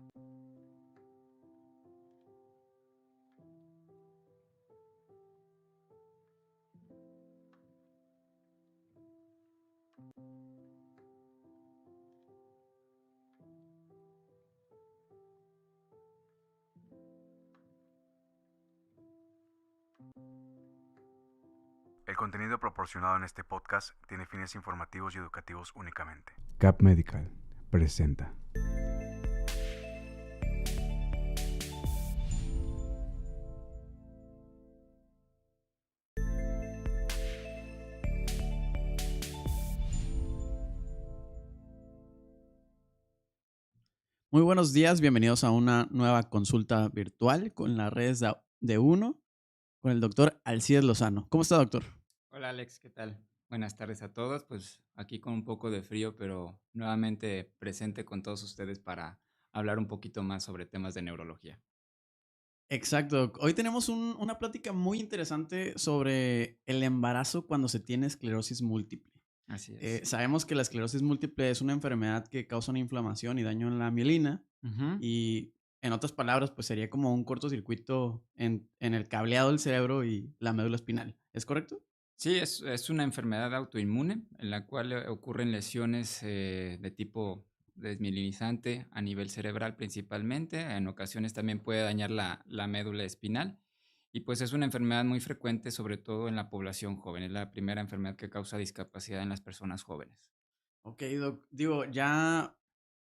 El contenido proporcionado en este podcast tiene fines informativos y educativos únicamente. Cap Medical presenta. Muy buenos días, bienvenidos a una nueva consulta virtual con las redes de Uno, con el doctor Alcides Lozano. ¿Cómo está, doctor? Hola Alex, ¿qué tal? Buenas tardes a todos. Pues aquí con un poco de frío, pero nuevamente presente con todos ustedes para hablar un poquito más sobre temas de neurología. Exacto, doc. Hoy tenemos una plática muy interesante sobre el embarazo cuando se tiene esclerosis múltiple. Así es. Sabemos que la esclerosis múltiple es una enfermedad que causa una inflamación y daño en la mielina Ujú. y, en otras palabras, pues sería como un cortocircuito en el cableado del cerebro y la médula espinal. ¿Es correcto? Sí, es una enfermedad autoinmune en la cual ocurren lesiones de tipo desmielinizante a nivel cerebral principalmente. En ocasiones también puede dañar la médula espinal. Y pues es una enfermedad muy frecuente, sobre todo en la población joven. Es la primera enfermedad que causa discapacidad en las personas jóvenes. Ok, doc. Digo, ya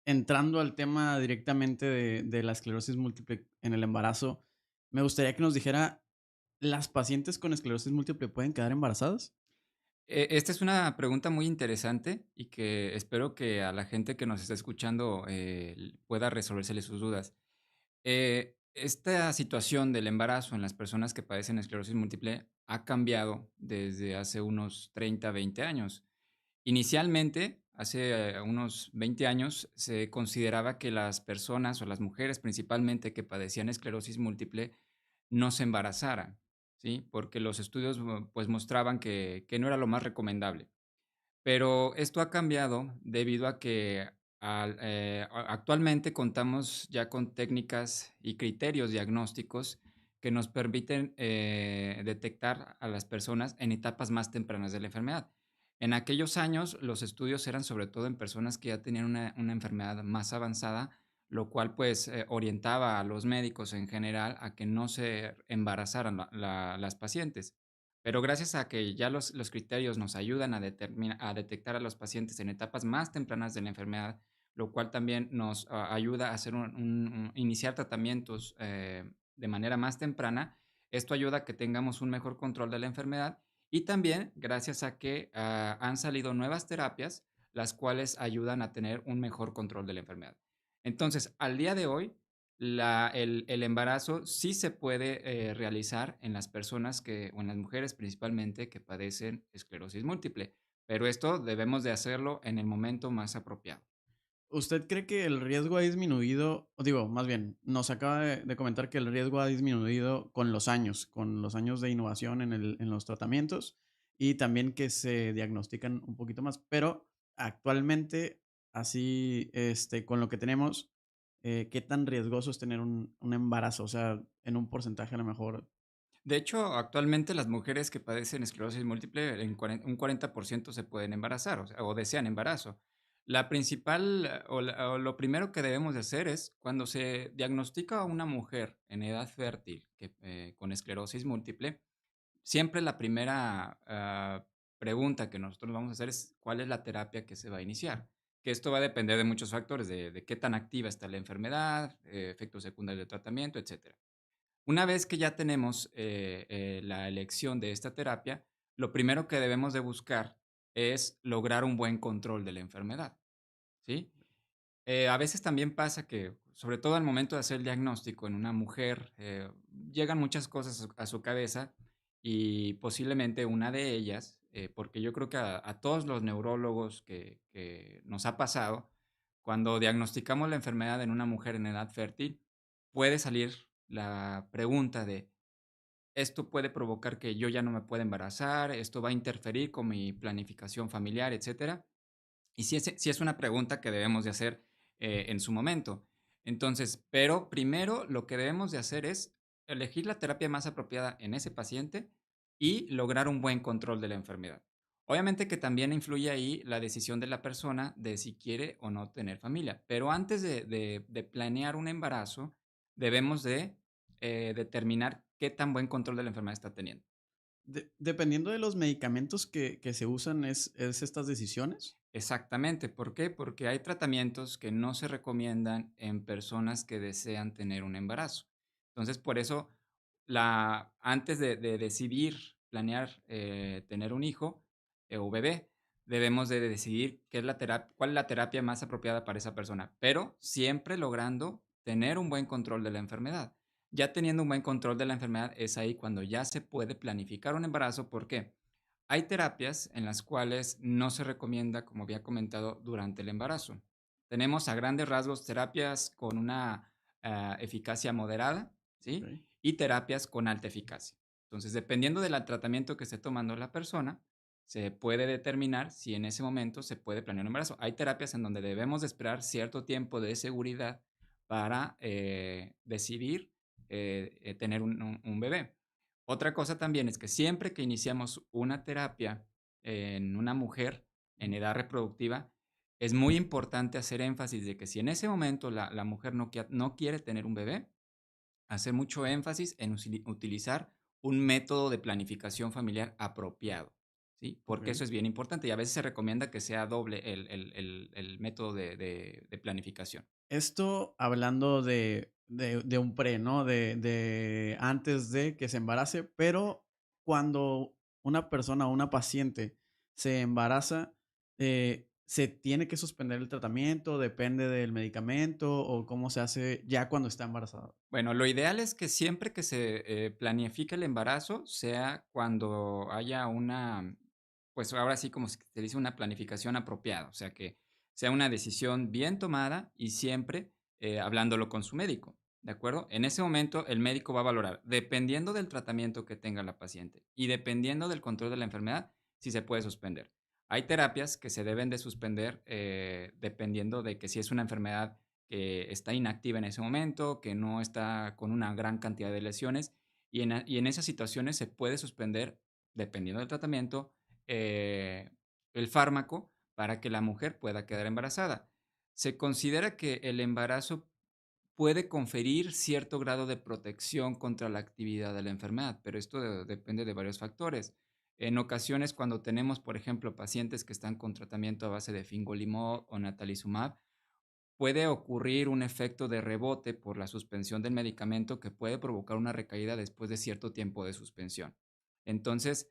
entrando al tema directamente de la esclerosis múltiple en el embarazo, me gustaría que nos dijera, ¿las pacientes con esclerosis múltiple pueden quedar embarazadas? Esta es una pregunta muy interesante y que espero que a la gente que nos está escuchando pueda resolvérsele sus dudas. Esta situación del embarazo en las personas que padecen esclerosis múltiple ha cambiado desde hace unos 30, 20 años. Inicialmente, hace unos 20 años, se consideraba que las personas o las mujeres principalmente que padecían esclerosis múltiple no se embarazaran, ¿sí? Porque los estudios pues mostraban que no era lo más recomendable. Pero esto ha cambiado debido a que actualmente contamos ya con técnicas y criterios diagnósticos que nos permiten detectar a las personas en etapas más tempranas de la enfermedad. En aquellos años los estudios eran sobre todo en personas que ya tenían una enfermedad más avanzada, lo cual pues orientaba a los médicos en general a que no se embarazaran las pacientes. Pero gracias a que ya los criterios nos ayudan a detectar a los pacientes en etapas más tempranas de la enfermedad, lo cual también nos ayuda a hacer iniciar tratamientos de manera más temprana. Esto ayuda a que tengamos un mejor control de la enfermedad y también gracias a que han salido nuevas terapias, las cuales ayudan a tener un mejor control de la enfermedad. Entonces, al día de hoy, el embarazo sí se puede realizar en las personas o en las mujeres principalmente que padecen esclerosis múltiple, pero esto debemos de hacerlo en el momento más apropiado. ¿Usted cree que el riesgo ha disminuido? O digo, más bien, nos acaba de comentar que el riesgo ha disminuido con los años de innovación en los tratamientos y también que se diagnostican un poquito más. Pero actualmente, así, con lo que tenemos, ¿qué tan riesgoso es tener un embarazo? O sea, en un porcentaje a lo mejor. De hecho, actualmente las mujeres que padecen esclerosis múltiple, un 40% se pueden embarazar, o desean embarazo. La principal, o lo primero que debemos de hacer es, cuando se diagnostica a una mujer en edad fértil con esclerosis múltiple, siempre la primera pregunta que nosotros vamos a hacer es, ¿cuál es la terapia que se va a iniciar? Que esto va a depender de muchos factores, de qué tan activa está la enfermedad, efectos secundarios del tratamiento, etcétera. Una vez que ya tenemos la elección de esta terapia, lo primero que debemos de buscar es lograr un buen control de la enfermedad, ¿sí? A veces también pasa que, sobre todo al momento de hacer el diagnóstico en una mujer, llegan muchas cosas a su cabeza y posiblemente una de ellas, porque yo creo que a todos los neurólogos que nos ha pasado, cuando diagnosticamos la enfermedad en una mujer en edad fértil, puede salir la pregunta de, ¿esto puede provocar que yo ya no me pueda embarazar? ¿Esto va a interferir con mi planificación familiar, etcétera? Y sí es una pregunta que debemos de hacer en su momento. Entonces, pero primero lo que debemos de hacer es elegir la terapia más apropiada en ese paciente y lograr un buen control de la enfermedad. Obviamente que también influye ahí la decisión de la persona de si quiere o no tener familia, pero antes de planear un embarazo, debemos de determinar qué tan buen control de la enfermedad está teniendo. Dependiendo de los medicamentos que se usan, ¿es estas decisiones? Exactamente, ¿por qué? Porque hay tratamientos que no se recomiendan en personas que desean tener un embarazo. Entonces, por eso, antes de decidir planear tener un hijo o bebé, debemos de decidir cuál es la terapia más apropiada para esa persona, pero siempre logrando tener un buen control de la enfermedad. Ya teniendo un buen control de la enfermedad, es ahí cuando ya se puede planificar un embarazo. ¿Por qué? Hay terapias en las cuales no se recomienda, como había comentado, durante el embarazo. Tenemos a grandes rasgos terapias con una eficacia moderada, ¿sí? Okey. Y terapias con alta eficacia. Entonces, dependiendo del tratamiento que esté tomando la persona, se puede determinar si en ese momento se puede planear un embarazo. Hay terapias en donde debemos de esperar cierto tiempo de seguridad para decidir tener un bebé. Otra cosa también es que siempre que iniciamos una terapia en una mujer en edad reproductiva, es muy importante hacer énfasis de que si en ese momento la mujer no quiere tener un bebé, hacer mucho énfasis en utilizar un método de planificación familiar apropiado, ¿sí? Porque eso Okey. es bien importante y a veces se recomienda que sea doble el método de planificación. Esto hablando de un pre, ¿no? De antes de que se embarace, pero cuando una persona o una paciente se embaraza, ¿se tiene que suspender el tratamiento? ¿Depende del medicamento o cómo se hace ya cuando está embarazada? Bueno, lo ideal es que siempre que se planifique el embarazo sea cuando haya pues ahora sí como se dice, una planificación apropiada, o sea, que sea una decisión bien tomada y siempre hablándolo con su médico, ¿de acuerdo? En ese momento el médico va a valorar, dependiendo del tratamiento que tenga la paciente y dependiendo del control de la enfermedad, si se puede suspender. Hay terapias que se deben de suspender dependiendo de que si es una enfermedad que está inactiva en ese momento, que no está con una gran cantidad de lesiones, y en esas situaciones se puede suspender, dependiendo del tratamiento, eh, el fármaco para que la mujer pueda quedar embarazada. Se considera que el embarazo puede conferir cierto grado de protección contra la actividad de la enfermedad, pero esto depende de varios factores. En ocasiones, cuando tenemos, por ejemplo, pacientes que están con tratamiento a base de fingolimod o natalizumab, puede ocurrir un efecto de rebote por la suspensión del medicamento que puede provocar una recaída después de cierto tiempo de suspensión. Entonces,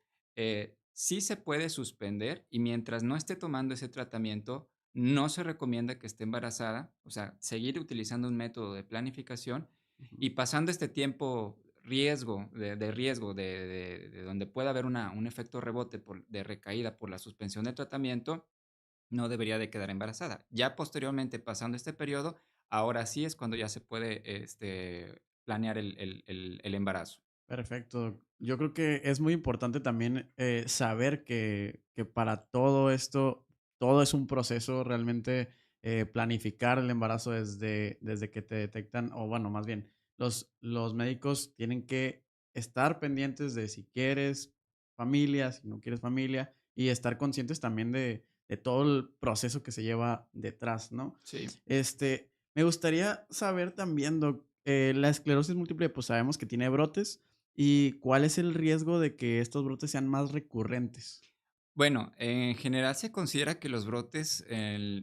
sí se puede suspender y mientras no esté tomando ese tratamiento, no se recomienda que esté embarazada, o sea, seguir utilizando un método de planificación Ujú. y pasando este tiempo riesgo de donde pueda haber un efecto rebote de recaída por la suspensión del tratamiento, no debería de quedar embarazada. Ya posteriormente, pasando este periodo, ahora sí es cuando ya se puede, planear el embarazo. Perfecto. Yo creo que es muy importante también saber que para todo esto, todo es un proceso realmente planificar el embarazo desde que te detectan, o bueno, más bien, los médicos tienen que estar pendientes de si quieres familia, si no quieres familia, y estar conscientes también de todo el proceso que se lleva detrás, ¿no? Sí. Me gustaría saber también, Doc, la esclerosis múltiple, pues sabemos que tiene brotes. ¿Y cuál es el riesgo de que estos brotes sean más recurrentes? Bueno, en general se considera que los brotes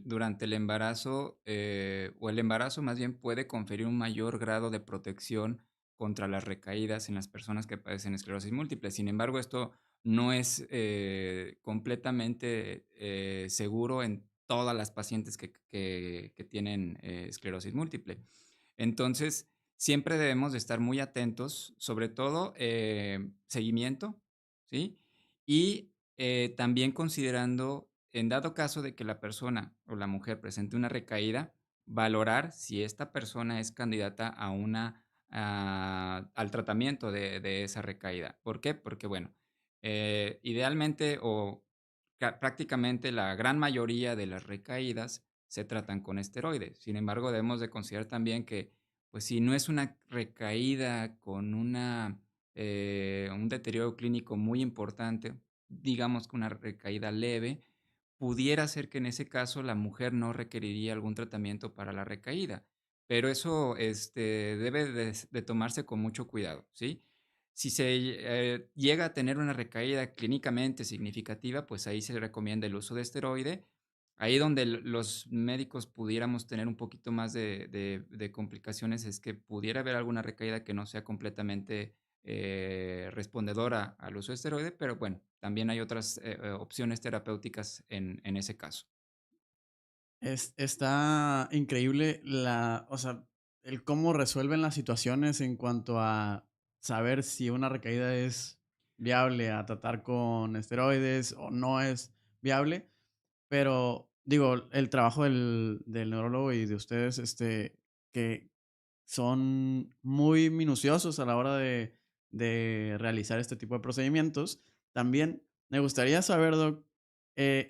durante el embarazo, o el embarazo más bien puede conferir un mayor grado de protección contra las recaídas en las personas que padecen esclerosis múltiple. Sin embargo, esto no es completamente seguro en todas las pacientes que tienen esclerosis múltiple. Entonces, siempre debemos de estar muy atentos, sobre todo seguimiento, ¿sí? Y también considerando, en dado caso de que la persona o la mujer presente una recaída, valorar si esta persona es candidata al tratamiento de esa recaída. ¿Por qué? Porque, bueno, idealmente prácticamente la gran mayoría de las recaídas se tratan con esteroides. Sin embargo, debemos de considerar también que, pues, si no es una recaída con un deterioro clínico muy importante, digamos que una recaída leve, pudiera ser que en ese caso la mujer no requeriría algún tratamiento para la recaída, pero eso, debe de tomarse con mucho cuidado, ¿sí? Si se, llega a tener una recaída clínicamente significativa, pues ahí se recomienda el uso de esteroide. Ahí donde los médicos pudiéramos tener un poquito más de complicaciones es que pudiera haber alguna recaída que no sea completamente respondedora al uso de esteroide, pero bueno, también hay otras opciones terapéuticas en ese caso. Está increíble o sea, el cómo resuelven las situaciones en cuanto a saber si una recaída es viable a tratar con esteroides o no es viable. Pero digo, el trabajo del neurólogo y de ustedes, que son muy minuciosos a la hora de realizar este tipo de procedimientos. También me gustaría saber, Doc,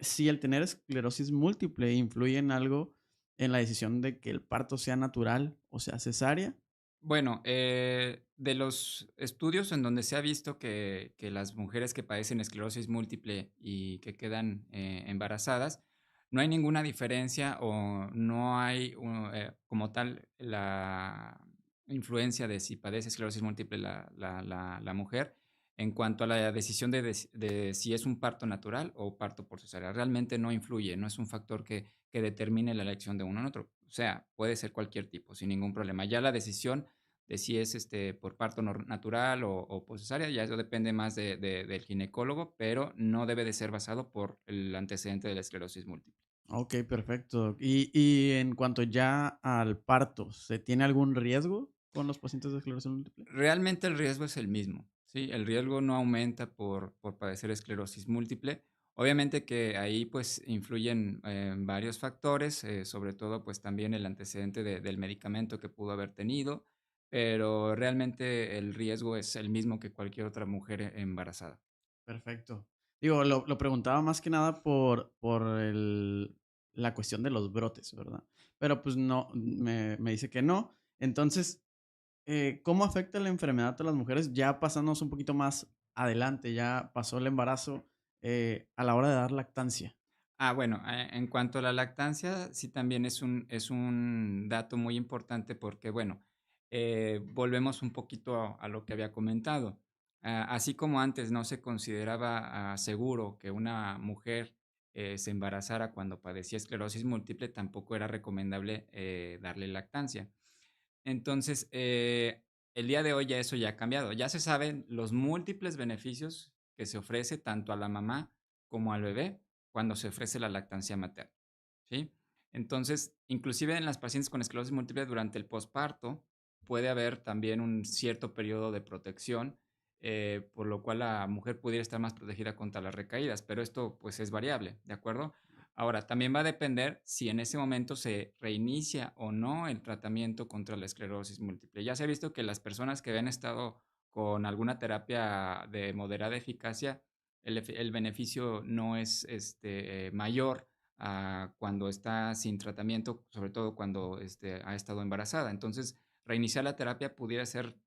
si el tener esclerosis múltiple influye en algo en la decisión de que el parto sea natural o sea cesárea. Bueno, de los estudios en donde se ha visto que las mujeres que padecen esclerosis múltiple y que quedan embarazadas, no hay ninguna diferencia o no hay como tal la influencia de si padece esclerosis múltiple la mujer en cuanto a la decisión de si es un parto natural o parto por cesárea. Realmente no influye, no es un factor que determine la elección de uno en otro. O sea, puede ser cualquier tipo, sin ningún problema. Ya la decisión de si es por parto natural o por cesárea, ya eso depende más del ginecólogo, pero no debe de ser basado por el antecedente de la esclerosis múltiple. Ok, perfecto, Doc. Y en cuanto ya al parto, ¿se tiene algún riesgo con los pacientes de esclerosis múltiple? Realmente el riesgo es el mismo, ¿sí? El riesgo no aumenta por padecer esclerosis múltiple. Obviamente que ahí pues influyen varios factores, sobre todo pues también el antecedente del medicamento que pudo haber tenido, pero realmente el riesgo es el mismo que cualquier otra mujer embarazada. Perfecto. Digo, lo preguntaba más que nada por la cuestión de los brotes, ¿verdad? Pero pues no, me dice que no. Entonces, ¿cómo afecta la enfermedad a las mujeres? Ya pasándonos un poquito más adelante, ya pasó el embarazo a la hora de dar lactancia. Bueno, en cuanto a la lactancia, sí también es un dato muy importante porque, bueno, volvemos un poquito a lo que había comentado. Así como antes no se consideraba seguro que una mujer se embarazara cuando padecía esclerosis múltiple, tampoco era recomendable darle lactancia. Entonces, el día de hoy ya eso ya ha cambiado. Ya se saben los múltiples beneficios que se ofrece tanto a la mamá como al bebé cuando se ofrece la lactancia materna, ¿sí? Entonces, inclusive en las pacientes con esclerosis múltiple durante el posparto puede haber también un cierto periodo de protección, por lo cual la mujer pudiera estar más protegida contra las recaídas, pero esto pues es variable, ¿de acuerdo? Ahora, también va a depender si en ese momento se reinicia o no el tratamiento contra la esclerosis múltiple. Ya se ha visto que las personas que habían estado con alguna terapia de moderada eficacia, el beneficio no es mayor a cuando está sin tratamiento, sobre todo cuando ha estado embarazada. Entonces, reiniciar la terapia pudiera ser,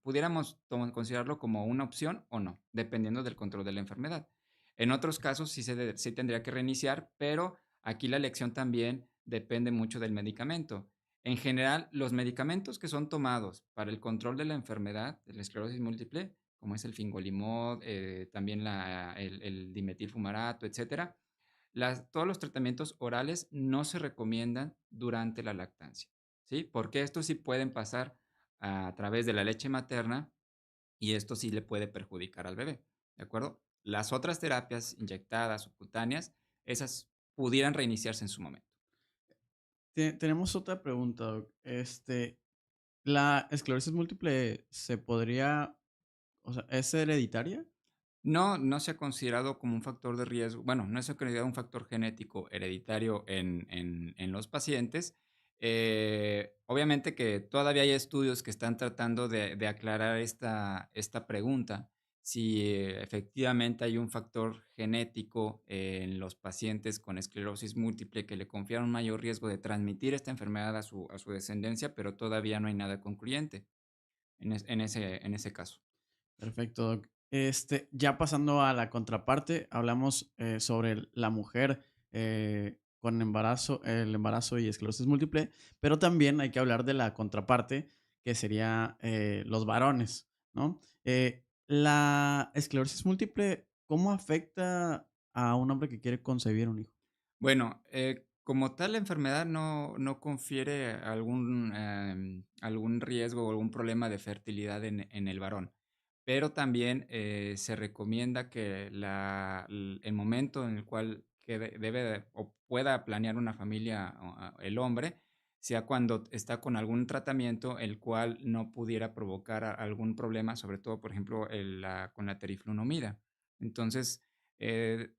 pudiéramos considerarlo como una opción o no, dependiendo del control de la enfermedad. En otros casos sí tendría que reiniciar, pero aquí la elección también depende mucho del medicamento. En general, los medicamentos que son tomados para el control de la enfermedad, de la esclerosis múltiple, como es el fingolimod, también el dimetilfumarato, etcétera, todos los tratamientos orales no se recomiendan durante la lactancia, ¿sí? Porque estos sí pueden pasar a través de la leche materna y esto sí le puede perjudicar al bebé, ¿de acuerdo? Las otras terapias inyectadas o cutáneas, esas pudieran reiniciarse en su momento. Tenemos otra pregunta, Doc. ¿La esclerosis múltiple se podría, o sea, es hereditaria? No, no se ha considerado como un factor de riesgo, bueno, no se ha considerado un factor genético hereditario en los pacientes. Obviamente que todavía hay estudios que están tratando de aclarar esta pregunta. si efectivamente hay un factor genético en los pacientes con esclerosis múltiple que le confiere un mayor riesgo de transmitir esta enfermedad a su descendencia, pero todavía no hay nada concluyente en ese caso. Perfecto, doc. Ya pasando a la contraparte, hablamos sobre la mujer con embarazo, el embarazo y esclerosis múltiple, pero también hay que hablar de la contraparte, que sería los varones, ¿no? La esclerosis múltiple, ¿cómo afecta a un hombre que quiere concebir un hijo? Bueno, como tal, la enfermedad no confiere algún riesgo o algún problema de fertilidad en el varón, pero también se recomienda que el momento en el cual o pueda planear una familia el hombre sea cuando está con algún tratamiento el cual no pudiera provocar algún problema, sobre todo, por ejemplo, con la teriflunomida. Entonces,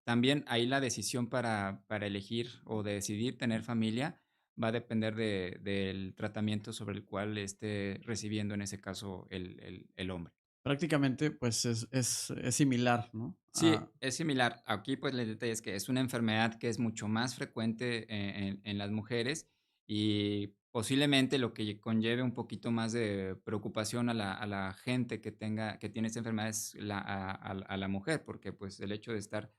también ahí la decisión para elegir o de decidir tener familia va a depender del tratamiento sobre el cual esté recibiendo en ese caso el hombre. Prácticamente, pues es similar, ¿no? Sí, es similar. Aquí, pues, el detalle es que es una enfermedad que es mucho más frecuente en las mujeres y posiblemente lo que conlleve un poquito más de preocupación a la gente que tiene esta enfermedad es a la mujer, porque, pues, el hecho de estar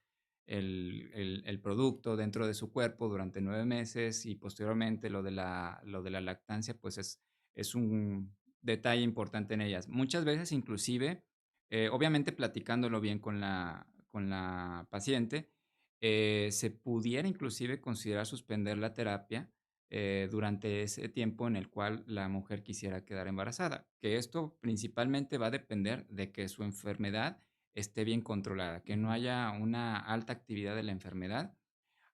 el producto dentro de su cuerpo durante 9 meses y posteriormente lo de la lactancia, pues, es un detalle importante en ellas. Muchas veces, inclusive, obviamente platicándolo bien con la paciente, se pudiera inclusive considerar suspender la terapia durante ese tiempo en el cual la mujer quisiera quedar embarazada, que esto principalmente va a depender de que su enfermedad esté bien controlada, que no haya una alta actividad de la enfermedad.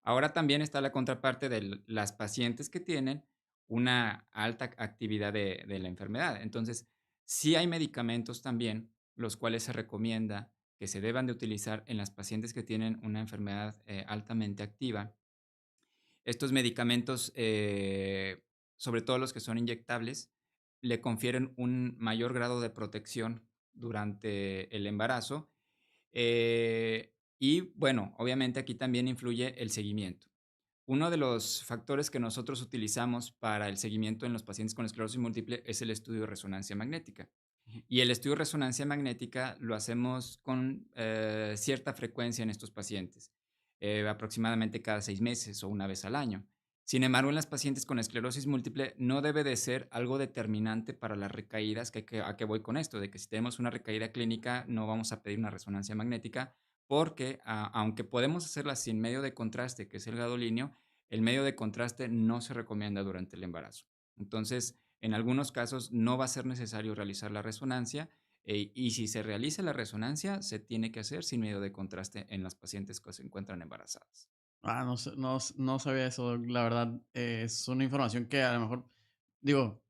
Ahora también está la contraparte de las pacientes que tienen una alta actividad de la enfermedad. Entonces, sí hay medicamentos también, los cuales se recomienda que se deban de utilizar en las pacientes que tienen una enfermedad altamente activa. Estos medicamentos, sobre todo los que son inyectables, le confieren un mayor grado de protección durante el embarazo. Y bueno, obviamente aquí también influye el seguimiento. Uno de los factores que nosotros utilizamos para el seguimiento en los pacientes con esclerosis múltiple es el estudio de resonancia magnética. Y el estudio de resonancia magnética lo hacemos con cierta frecuencia en estos pacientes, aproximadamente cada 6 meses o una vez al año. Sin embargo, en las pacientes con esclerosis múltiple no debe de ser algo determinante para las recaídas, ¿a qué voy con esto? De que si tenemos una recaída clínica no vamos a pedir una resonancia magnética porque aunque podemos hacerla sin medio de contraste, que es el gadolínio, el medio de contraste no se recomienda durante el embarazo. Entonces, en algunos casos no va a ser necesario realizar la resonancia y si se realiza la resonancia, se tiene que hacer sin medio de contraste en las pacientes que se encuentran embarazadas. No sabía eso, la verdad, es una información que a lo mejor, digo,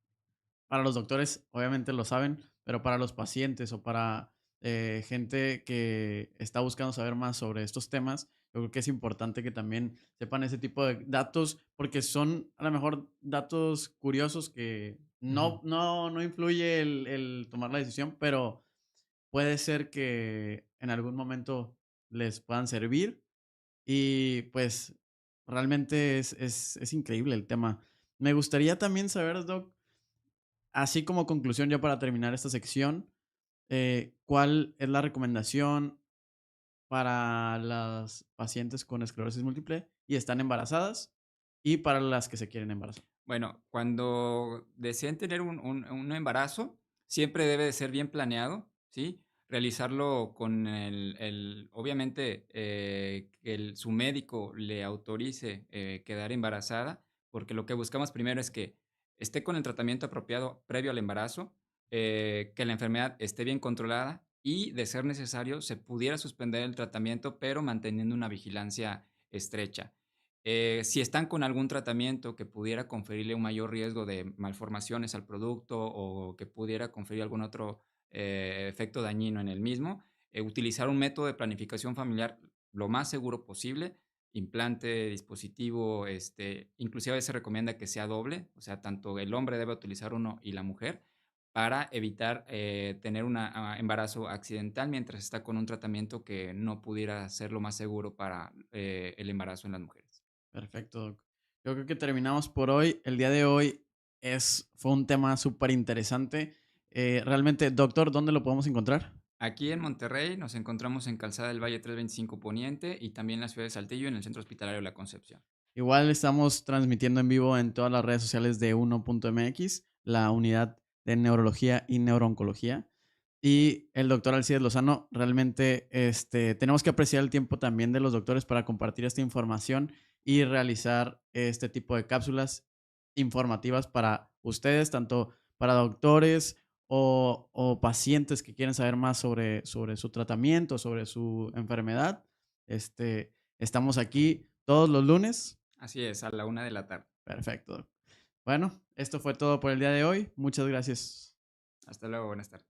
para los doctores obviamente lo saben, pero para los pacientes o para gente que está buscando saber más sobre estos temas, yo creo que es importante que también sepan ese tipo de datos, porque son a lo mejor datos curiosos que Ujú. no influye el tomar la decisión, pero puede ser que en algún momento les puedan servir y pues realmente es increíble el tema. Me gustaría también saber, Doc, así como conclusión ya para terminar esta sección, ¿cuál es la recomendación para las pacientes con esclerosis múltiple y están embarazadas y para las que se quieren embarazar? Bueno, cuando deseen tener un embarazo, siempre debe de ser bien planeado, ¿sí? Realizarlo con obviamente, que su médico le autorice quedar embarazada, porque lo que buscamos primero es que esté con el tratamiento apropiado previo al embarazo, que la enfermedad esté bien controlada y, de ser necesario, se pudiera suspender el tratamiento, pero manteniendo una vigilancia estrecha. Si están con algún tratamiento que pudiera conferirle un mayor riesgo de malformaciones al producto o que pudiera conferir algún otro efecto dañino en el mismo, utilizar un método de planificación familiar lo más seguro posible, implante, dispositivo, inclusive a veces se recomienda que sea doble, o sea, tanto el hombre debe utilizar uno y la mujer, para evitar tener un embarazo accidental mientras está con un tratamiento que no pudiera ser lo más seguro para el embarazo en las mujeres. Perfecto, doc. Yo creo que terminamos por hoy. El día de hoy fue un tema súper interesante. Realmente, doctor, ¿dónde lo podemos encontrar? Aquí en Monterrey nos encontramos en Calzada del Valle 325 Poniente y también en la ciudad de Saltillo en el Centro Hospitalario La Concepción. Igual estamos transmitiendo en vivo en todas las redes sociales de uno.mx, la unidad de neurología y neurooncología. Y el doctor Alcides Lozano, realmente tenemos que apreciar el tiempo también de los doctores para compartir esta información y realizar este tipo de cápsulas informativas para ustedes, tanto para doctores o pacientes que quieren saber más sobre su tratamiento, sobre su enfermedad. Estamos aquí todos los lunes. Así es, a la 1 de la tarde. Perfecto, doc. Bueno, esto fue todo por el día de hoy. Muchas gracias. Hasta luego, buenas tardes.